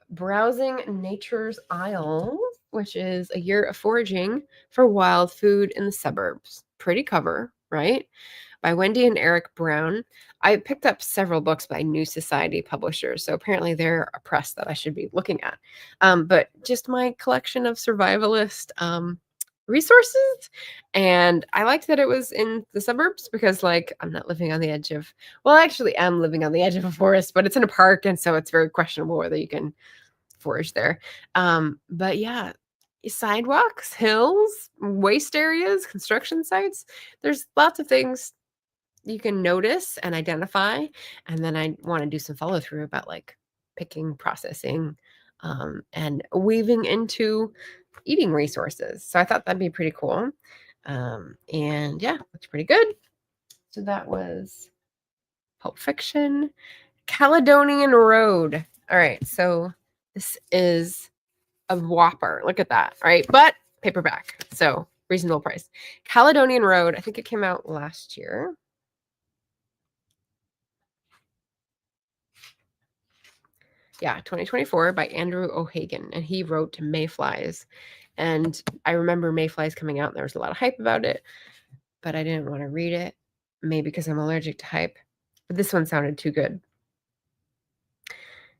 Browsing Nature's Isle, which is a year of foraging for wild food in the suburbs. Pretty cover, right? By Wendy and Eric Brown. I picked up several books by New Society publishers, so apparently they're a press that I should be looking at. But just my collection of survivalist resources, and I liked that it was in the suburbs because, like, I'm not living on the edge of, well, I actually am living on the edge of a forest, but it's in a park, and so it's very questionable whether you can forage there. But yeah, sidewalks, hills, waste areas, construction sites, there's lots of things you can notice and identify, and then I want to do some follow through about like picking, processing, and weaving into eating resources. So I thought that'd be pretty cool. And yeah, looks pretty good. So that was Pulp Fiction. Caledonian Road. All right, so this is a whopper. Look at that, right? But paperback, so reasonable price. Caledonian Road, I think it came out last year. Yeah, 2024 by Andrew O'Hagan, and he wrote Mayflies. And I remember Mayflies coming out, and there was a lot of hype about it, but I didn't want to read it, maybe because I'm allergic to hype. But this one sounded too good.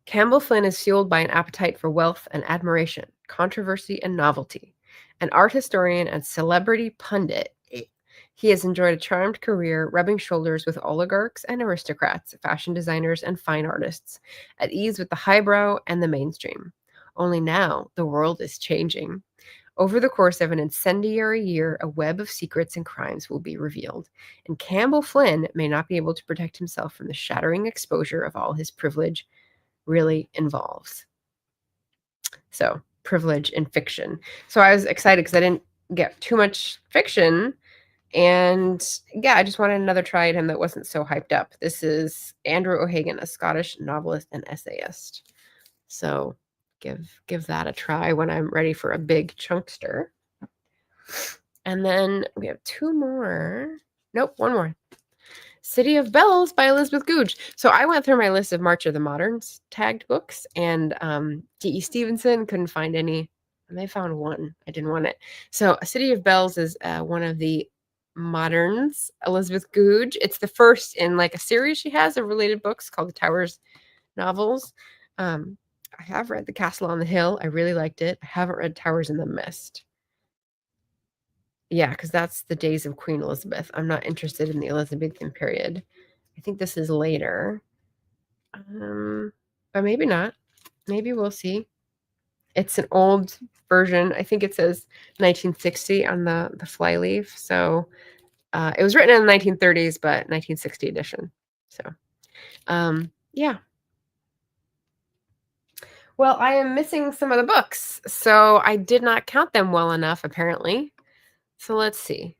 Campbell Flynn is fueled by an appetite for wealth and admiration, controversy and novelty. An art historian and celebrity pundit, he has enjoyed a charmed career rubbing shoulders with oligarchs and aristocrats, fashion designers and fine artists, at ease with the highbrow and the mainstream. Only now, the world is changing. Over the course of an incendiary year, a web of secrets and crimes will be revealed, and Campbell Flynn may not be able to protect himself from the shattering exposure of all his privilege really involves. So, privilege in fiction. So I was excited because I didn't get too much fiction. And yeah, I just wanted another try at him that wasn't so hyped up. This is Andrew O'Hagan, a Scottish novelist and essayist. So give that a try when I'm ready for a big chunkster. And then we have 2 more. Nope, 1 more. City of Bells by Elizabeth Goudge. So I went through my list of March of the Moderns tagged books, and D.E. Stevenson couldn't find any, and they found one. I didn't want it. So City of Bells is one of the Moderns, Elizabeth Goudge. It's the first in like a series she has of related books called the Towers novels. I have read The Castle on the Hill. I really liked it. I haven't read Towers in the Mist. Yeah, because that's the days of Queen Elizabeth. I'm not interested in the Elizabethan period. I think this is later. But maybe not. Maybe we'll see. It's an old version. I think it says 1960 on the flyleaf. So it was written in the 1930s, but 1960 edition. So yeah. Well, I am missing some of the books, so I did not count them well enough, apparently. So let's see.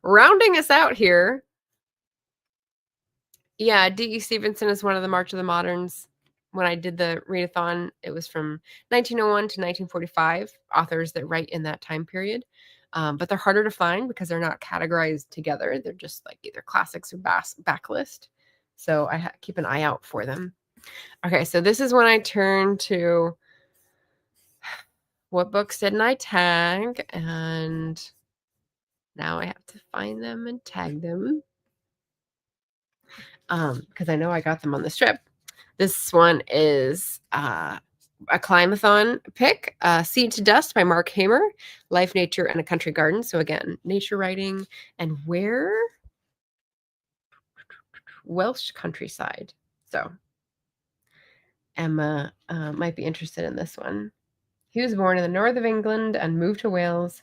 Rounding us out here. Yeah, D.E. Stevenson is one of the March of the Moderns. When I did the readathon, it was from 1901 to 1945, authors that write in that time period. But they're harder to find because they're not categorized together. They're just like either classics or backlist. So I keep an eye out for them. Okay, so this is when I turn to what books didn't I tag? And now I have to find them and tag them. Because I know I got them on the strip. This one is a climathon pick, Seed to Dust by Mark Hamer, Life, Nature, and a Country Garden. So again, nature writing and where? Welsh countryside. So Emma might be interested in this one. He was born in the north of England and moved to Wales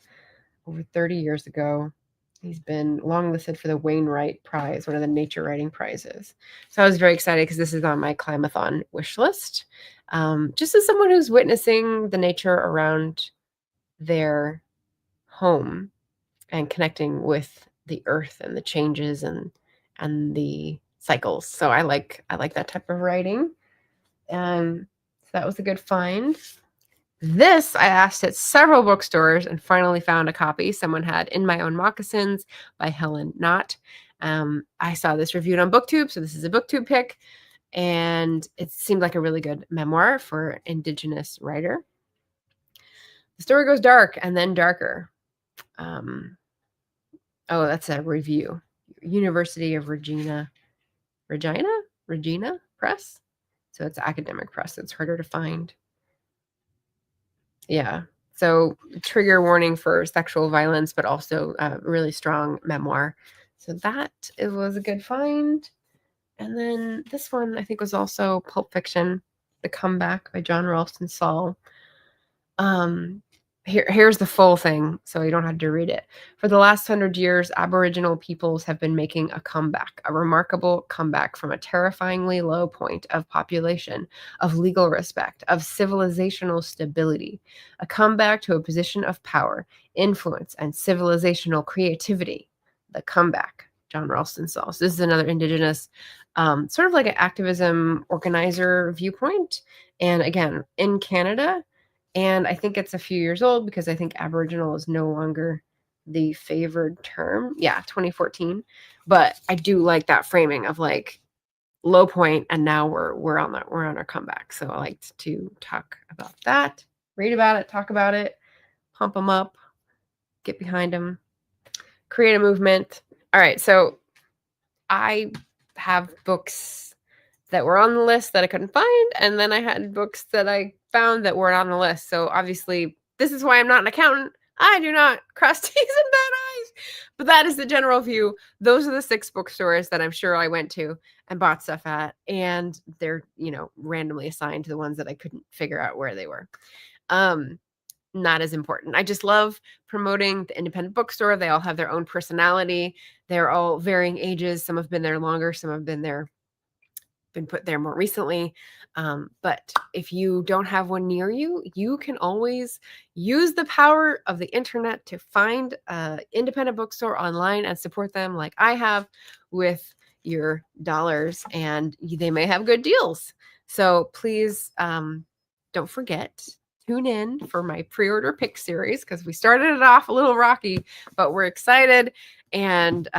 over 30 years ago. He's been longlisted for the Wainwright Prize, one of the nature writing prizes. So I was very excited because this is on my Climathon wish list. Just as someone who's witnessing the nature around their home and connecting with the earth and the changes and the cycles. So I like that type of writing. So that was a good find. This I asked at several bookstores and finally found a copy someone had, In My Own Moccasins by Helen Knott. I saw this reviewed on Booktube, so this is a Booktube pick, and it seemed like a really good memoir for an Indigenous writer. The story goes dark and then darker. Oh, that's a review. University of Regina Press. So it's academic press. It's harder to find. Yeah. So trigger warning for sexual violence, but also a really strong memoir. So that it was a good find. And then this one I think was also Pulp Fiction, The Comeback by John Ralston Saul. Here's the full thing, so you don't have to read it. For the last 100 years, Aboriginal peoples have been making a comeback, a remarkable comeback from a terrifyingly low point of population, of legal respect, of civilizational stability, a comeback to a position of power, influence, and civilizational creativity. The Comeback, John Ralston Saul. So this is another Indigenous, sort of like an activism organizer viewpoint. And again, in Canada, and I think it's a few years old because I think Aboriginal is no longer the favored term. Yeah, 2014. But I do like that framing of like low point, and now we're on our comeback. So I liked to talk about that, read about it, talk about it, pump them up, get behind them, create a movement. All right, so I have books that were on the list that I couldn't find, and then I had books that I found that weren't on the list. So obviously, this is why I'm not an accountant. I do not cross T's and dot I's. But that is the general view. Those are the 6 bookstores that I'm sure I went to and bought stuff at, and they're, randomly assigned to the ones that I couldn't figure out where they were. Not as important. I just love promoting the independent bookstore. They all have their own personality. They're all varying ages. Some have been there longer. Some have been put there more recently. But if you don't have one near you, you can always use the power of the internet to find an independent bookstore online and support them like I have with your dollars, and they may have good deals. So please don't forget, tune in for my pre-order pick series, because we started it off a little rocky, but we're excited and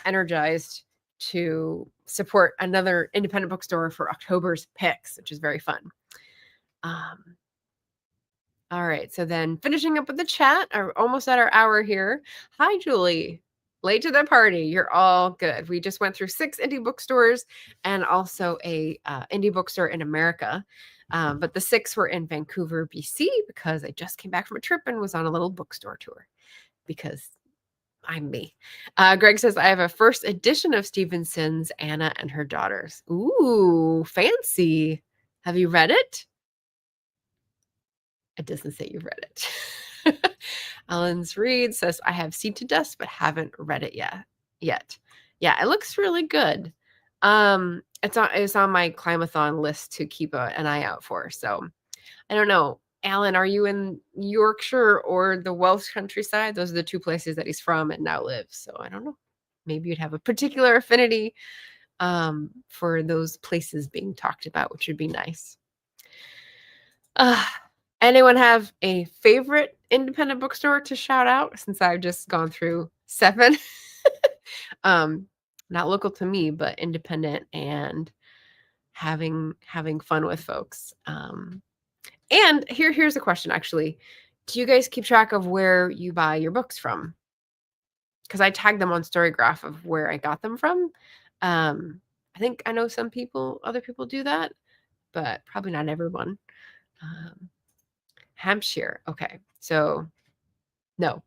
energized to support another independent bookstore for October's picks, which is very fun. All right, so then finishing up with the chat, are almost at our hour here. Hi, Julie. Late to the party. You're all good. We just went through 6 indie bookstores and also a indie bookstore in America. But the 6 were in Vancouver, BC, because I just came back from a trip and was on a little bookstore tour, because I'm me. Greg says, I have a first edition of Stevenson's Anna and Her Daughters. Ooh, fancy. Have you read it? It doesn't say you've read it. Ellen's Reed says, I have Seed to Dust, but haven't read it yet. Yeah, it looks really good. It's on my Climathon list to keep an eye out for. So I don't know. Alan, are you in Yorkshire or the Welsh countryside? Those are the 2 places that he's from and now lives. So I don't know. Maybe you'd have a particular affinity for those places being talked about, which would be nice. Anyone have a favorite independent bookstore to shout out, since I've just gone through 7? Not local to me, but independent and having fun with folks. And here's a question, actually. Do you guys keep track of where you buy your books from? Because I tagged them on Storygraph of where I got them from. I think I know other people do that, but probably not everyone. Hampshire. Okay. So no,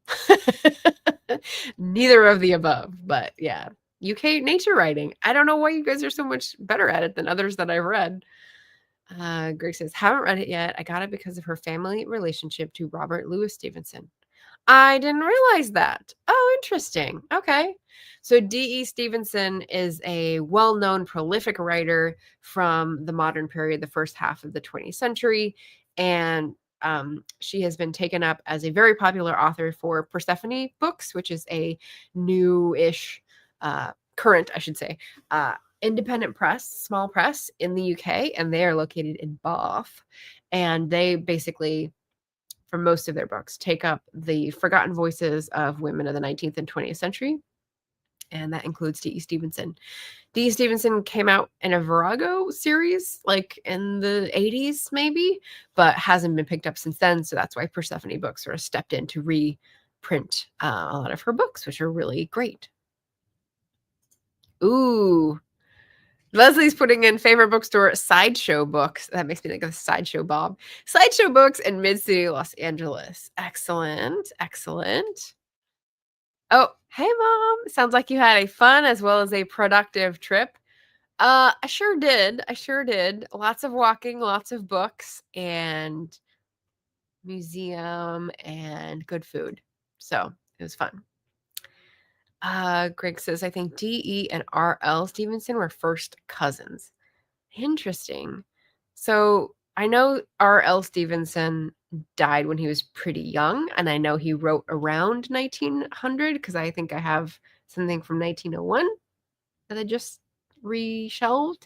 neither of the above, but yeah. UK nature writing. I don't know why you guys are so much better at it than others that I've read. Greg says, haven't read it yet. I got it because of her family relationship to Robert Louis Stevenson. I didn't realize that. Oh, interesting. Okay. So D.E. Stevenson is a well-known prolific writer from the modern period, the first half of the 20th century. And she has been taken up as a very popular author for Persephone Books, which is a new-ish, current, I should say, independent press, small press in the UK, and they are located in Bath. And they basically, for most of their books, take up the forgotten voices of women of the 19th and 20th century. And that includes D.E. Stevenson. D.E. Stevenson came out in a Virago series, like in the 80s, maybe, but hasn't been picked up since then. So that's why Persephone Books sort of stepped in to reprint a lot of her books, which are really great. Ooh. Leslie's putting in favorite bookstore, Sideshow Books. That makes me think of Sideshow Bob. Sideshow Books in Mid-City, Los Angeles. Excellent. Excellent. Oh, hey, Mom. Sounds like you had a fun as well as a productive trip. I sure did. I sure did. Lots of walking, lots of books, and museum and good food. So it was fun. Greg says, I think D.E. and R.L. Stevenson were first cousins. Interesting. So I know R.L. Stevenson died when he was pretty young, and I know he wrote around 1900 because I think I have something from 1901 that I just reshelved.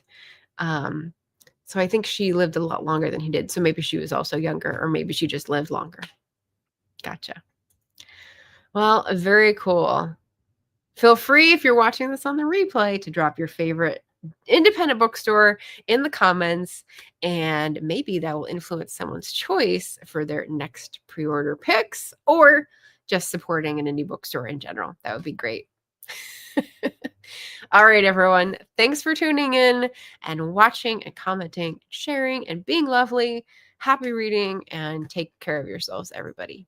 So I think she lived a lot longer than he did. So maybe she was also younger, or maybe she just lived longer. Gotcha. Well, very cool. Feel free, if you're watching this on the replay, to drop your favorite independent bookstore in the comments, and maybe that will influence someone's choice for their next pre-order picks, or just supporting an indie bookstore in general. That would be great. All right, everyone. Thanks for tuning in and watching and commenting, sharing, and being lovely. Happy reading, and take care of yourselves, everybody.